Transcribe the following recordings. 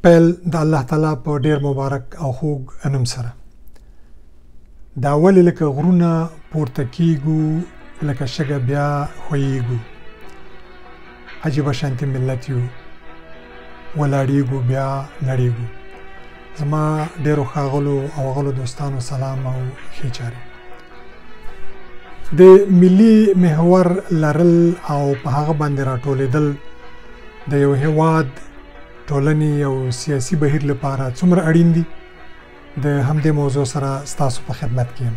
پیل د الله تعالی په ډیر مبارک او خوږ نوم سره. دا ولې لکه غرونه پورته کیږو، لکه شګه بیا خویږو، عجیبه شانتي ملت یو، ولاړیږو بیا نړیږو. زما ډیرو ښاغلو او غلو دوستانو سلام او ښې چارې. د ملي محور لرل او په هغه باندې راټولېدل د یو هیواد ټولنې او سیاسي بهیر لپاره څومره اړین دي، د همدې موضوع سره ستاسو په خدمت کې یم.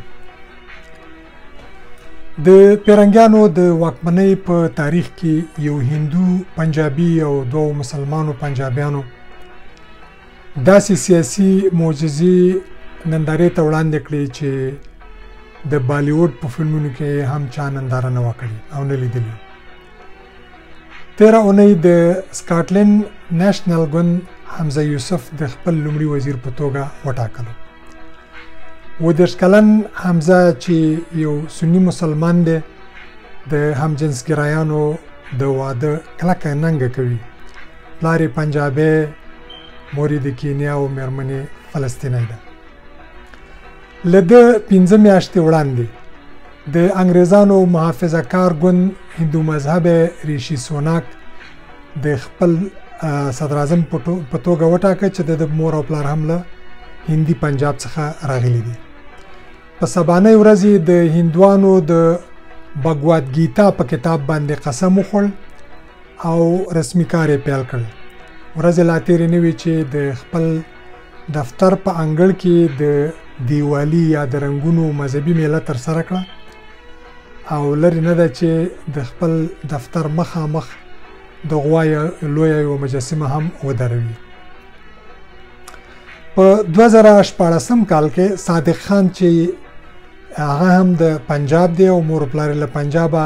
د پیرنګیانو د واکمنۍ په تاریخ کې یو هندو پنجابي او دوه مسلمانو پنجابیانو داسې سیاسي معجزې نندارې ته وړاندې کړې چې د بالیوډ په فلمونو کې هم چا ننداره نه وه کړې او نه لیدلې. تیره اونۍ د سکاټلند نیشنل ګوند حمزه یوسف د خپل لومړي وزیر په توګه وټاکلو. 30 کلن حمزه چې یو سني مسلمان دی، د همجنسګرایانو د واده کلکه ننګه کوي. پلار یې پنجابی، مور یې د کینیا او میرمن یې فلسطینی ده. له ده 15 میاشتې وړاندې د انګریزانو محافظه کار ګوند هندو مذهب ریشي سوناک د خپل صدر اعظم په توګه وټاکه چې د مور او پلار هم له هندي پنجاب څخه راغلي دي. په سبانۍ ورځ د هندوانو د بګواد ګیتا په کتاب باندې قسم وخوړ او رسمي کار یې پیل کړ. ورځې لا تېرې نه وې چې د خپل دفتر په انګړ کې د دیوالي یا د رنګونو مذهبي میله ترسره کړه او لرې نه ده چې د خپل دفتر مخامخ د غوا لویه یوه مجسمه هم ودروي. په 2014 کال کې صادق خان چې هغه هم د پنجاب دی او مور پلار له پنجابه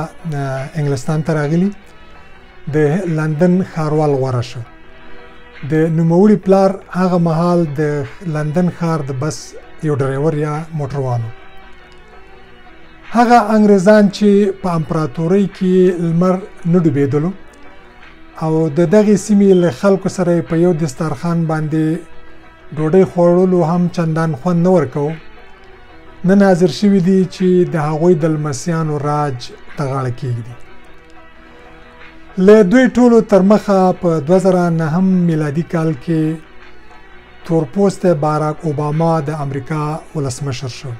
انګلستان ته راغلي، د لندن ښاروال غوره شو. د نوموړي پلار هغه مهال د لندن ښار د بس یو ډریور یا موټروانو. هغه انګریزان چې په امپراتورۍ کې لمر نه ډوبېدلو او د دغې سیمې له خلکو سره په یو دسترخوان باندې ډوډۍ خوړلو هم چندان خوند نه ورکوه، نن حاضر شوي دي چې د هغوی د لمسیانو راج ته غاړه کېږدي. له دوی ټولو تر مخه په 2009 میلادي کال کې تورپوسته باراک اوباما د امریکا ولسمشر شو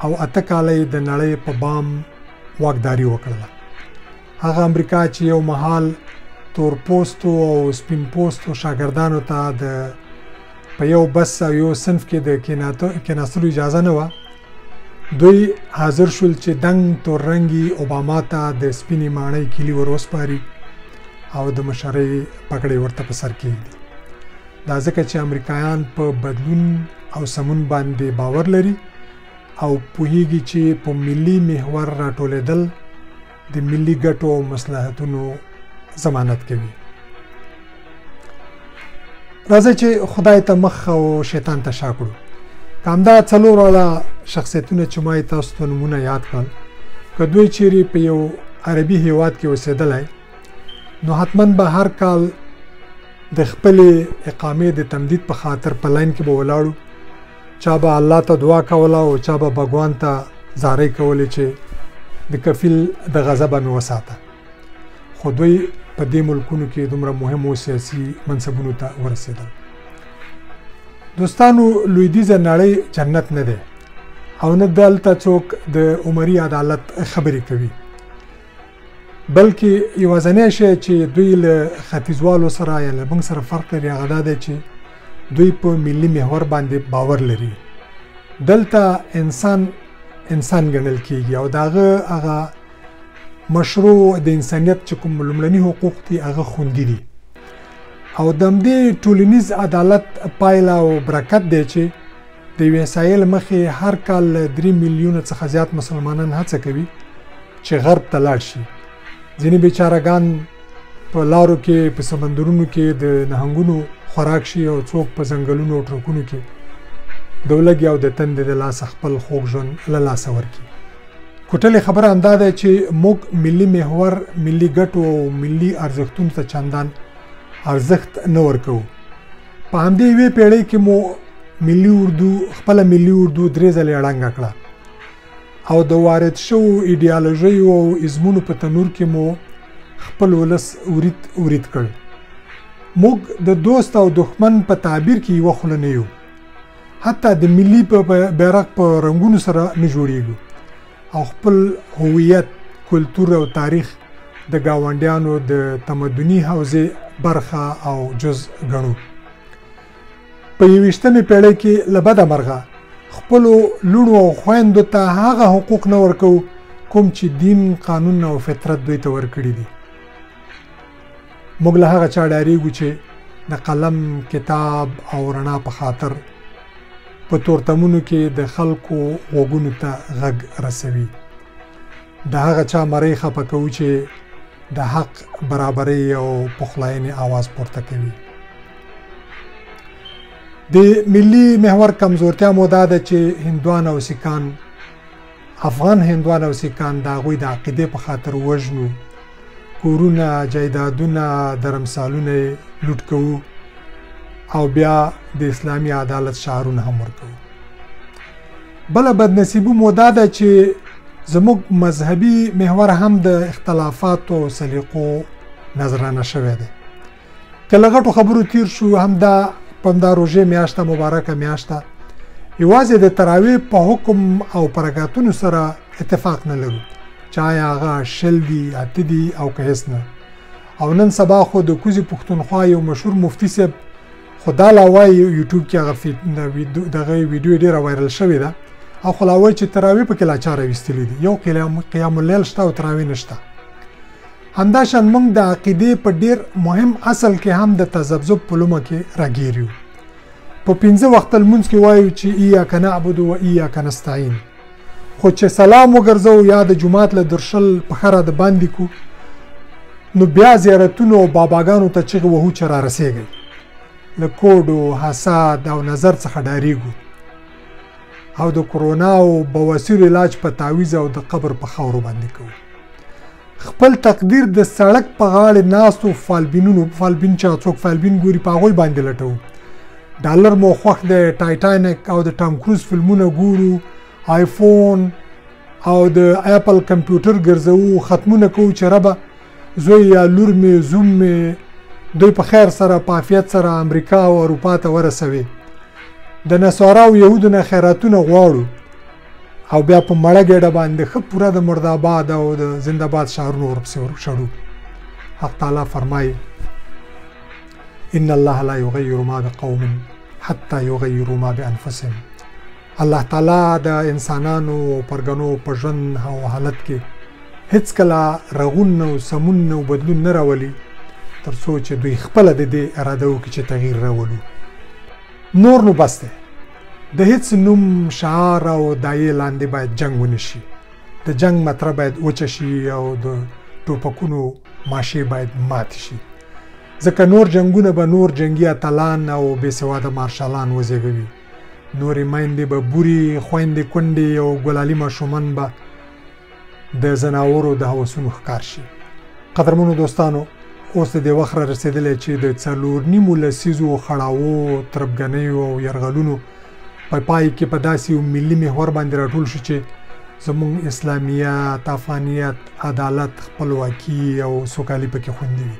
او 8 کاله د نړۍ په بام واکداري وکړله. هغه امریکا چې یو مهال تورپوستو او سپین پوستو شاګردانو ته د په یو بس او یو صنف کې د کېناستلو اجازه نه وه، دوی حاضر شول چې دنګ تور رنګي اوباما ته د سپینې ماڼۍ کیلي ور وسپاري او د مشرۍ پګړۍ ورته په سر کېږدي. دا ځکه چې امریکایان په بدلون او سمون باندې باور لري او پوهیږي چې په ملي محور راټولېدل د ملي ګټو او مصلحتونو ضمانت کوي. راځئ چې خدای ته مخ او شیطان ته شا کړو. که همدا څلور واړه شخصیتونه چې ما یې تاسو ته نومونه یاد کړل، که دوی چیرې په یو عربي هیواد کې اوسېدلی نو حتما به هر کال د خپلې اقامې د تمدید په خاطر په لاین کې به ولاړو. چا به الله ته دعا کوله او چا به بګوان ته زارۍ کولې چې د کفیل د غضبه مې وساته. خو دوی په دې ملکونو کې دومره مهمو سیاسي منصبونو ته ورسېدل. دوستانو، لویدیځه نړۍ جنت نه دی او نه دلته څوک د عمري عدالت خبرې کوي، بلکې یوازینی شی چې دوی له ختیځوالو سره یا له موږ سره فرق لري هغه دا دی چې دوی په ملي محور باندې باور لري. دلته انسان ګڼل کېږي او د هغه مشروع د انسانیت چې کوم لومړني حقوق دي هغه خوندي دي. او د همدې ټولنیز عدالت پایله او برکت دی چې د یوې احصایې له مخې هر کال 3 میلیونه څخه زیات مسلمانان هڅه کوي چې غرب ته لاړ شي. ځینې بیچارهګان په لارو کې په سمندرونو کې د نهنګونو خوراک شي او څوک په ځنګلونو او ټرکونو کې د ولږې او د تندې د لاسه خپل خوږ ژوند له لاسه ورکړي. کوټلې خبره همدا ده چې موږ ملي محور، ملي ګټو او ملي ارزښتونو ته چندان ارزښت نه ورکوو په همدې یوې پیړۍ کې مو خپله ملي اردو 3 ځلې ړنګه کړه او د وارد شوو ایډیالوژیو او ازمونو په تنور کې مو خپل ولس ورید کړ. موږ د دوست او دښمن په تعبیر کې یوه خوله نه یو، حتی د ملي بیرغ په رنګونو سره نه جوړیږو او خپل هویت، کلتور او تاریخ د ګاونډیانو د تمدني حوزې برخه او جز ګڼو. په 21مې پیړۍ کې له بده مرغه خپلو لوڼو او خویندو ته هغه حقوق نه ورکوو کوم چې دین، قانون او فطرت دوی ته ورکړي دي. موږ له هغه چا ډاریږو چې د قلم، کتاب او رڼا په خاطر په تورتمونو کې د خلکو غوږونو ته غږ رسوي. د هغه چا مرۍ خفه کوو چې د حق، برابرۍ او پخلاینې آواز پورته کوي. د ملي محور کمزورتیا مو دا ده چې هندوان او سیکان، افغان هندوان او سیکان د هغوی د عقیدې په خاطر وژنو، کورونه، جایدادونه، درمسالونه لوټ کوو او بیا د اسلامي عدالت شعارونه هم ورکوو. بله بدنصیبي مو دا ده چې زموږ مذهبي محور هم د اختلافاتو او سلیقو نظرانه شوی دی. که له غټو خبرو تیر شو، همدا روژې میاشته، مبارکه میاشته، یوازې د تراویح په حکم او پرکاتونو سره اتفاق نه لرو، چای هغه 20 دي، 8 دي او که هیڅ نه. او نن سبا خو د کوزي پښتونخوا یو مشهور مفتي صاحب خو دا لا وایي یوټیوب کې هغه دغه ویډیو ډېره وایرل شوې ده او خو لا وایي چې تراویح پکې لا چا راویستلي دي، یو قیام اللیل شته او تراویح نشته. همداشان موږ د عقیدې په ډېر مهم اصل کې هم د تذبذب په لومه کې راګیر یو. په 5 وخت لمونځ کې وایو چې ایاک نعبد و ایاک نستعین، خو چې سلام وګرځو یا د جومات له درشل په خره د باندې کو، نو بیا زیارتونو او باباګانو ته چغې وهو چې را رسېږئ. له کوډو، حساد او نظر څخه ډارېږو او د کرونا او بواسیر علاج په تعویض او د قبر په خاورو باندې کوو. خپل تقدیر د سړک په غاړې ناستو فالبین چا څوک فالبین ګوري په هغوی باندې لټوو. ډالر مو خوښ دی، ټایټانیک او د ټام کروز فلمونه ګورو، آیفون او د اپل کمپیوټر ګرځوو، ختمونه کوو چې ربه زوی یا لور مې، زوم مې دوی په خیر سره، په عافیت سره امریکا او اروپا ته ورسوي. د نصارا او یهودو نه خیراتونه غواړو او بیا په مړه ګېډه باندې ښه پوره د مرداباد او د زنده‌باد شعارونه ورپسې شړو. حق تعالی فرمایي ان الله لا یغیر ما بقوم حتی یغیروا ما بانفسهم. الله تعالی د انسانانو او پرګنو په ژوند او حالت کې هیڅکله رغون او سمون او بدلون نه راولي تر څو چې دوی خپله د دې اراده وکړي چې تغییر راولو. نور نو بس دی، د هیڅ نوم، شعار او دایې لاندې باید جنگ ونه شي. د جنگ مطرح باید وچه شي او د ټوپکونو ماشې باید ماتې شي، ځکه نور جنگونه به نور جنگي اتلان او بې سواده مارشالان وزېږوي. نورې میندې به بوري، خویندې کونډې او ګلالي ماشومان به د ځناورو د هوسونو ښکار شي. قدرمنو دوستانو، اوس د دې وخت را رسېدلی چې د 4.5 لسیزو خړاوو، تربګنیو او یرغلونو په پای کې په داسې یو ملي محور باندې راټول شو چې زموږ اسلامیت، افغانیت، عدالت، خپلواکي او سوکالي پکې خوندي وي.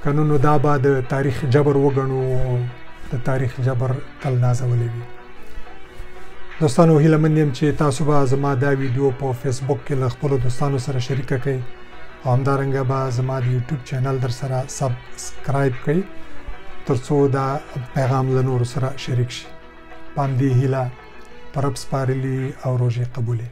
که نه نو دا به د تاریخ جبر وګڼو او د تاریخ جبر تل نازولی وي. دوستانو، هیله مند یم چې تاسو به زما دا ویډیو په فیسبوک کې له خپلو دوستانو سره شریکه کړئ او همدارنګه به زما د یوټیوب چینل در سره سبسکرایب کړئ تر څو دا پیغام له نورو سره شریک شي. په همدې هیله په رب سپارلي او روژې قبولې.